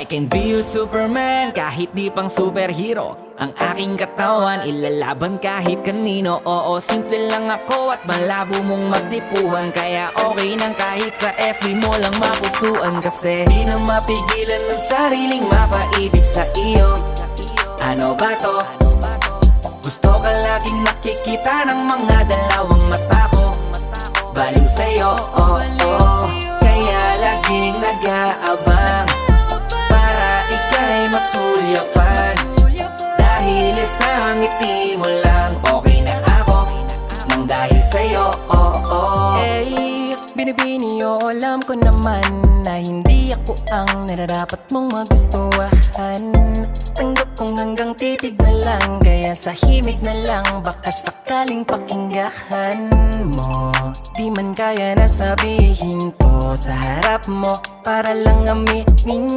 I can be your Superman kahit di pang superhero. Ang aking katawan ilalaban kahit kanino. Oo, simple lang ako at malabo mong magdipuhan. Kaya okay nang kahit sa FB mo lang mapusuan. Kasi di na mapigilan ng sariling mapaibig sa iyo. Ano ba to? Gusto ka laging nakikita ng mga dalawang mata ko. Baliw sa'yo, oh, oh. Kaya laging nag-aabang para ika'y masulyapan. Dahil isang ngiti mo lang, okay na ako nang dahil sa'yo, oh, oh. Eh, binibini o alam ko naman na hindi ako ang nararapat mong magustuhan. Tanggap kong hanggang titig na lang, kaya sa himig na lang baka sakaling pakinggan mo. Di man kaya na sabihin ko sa harap mo para lang aminin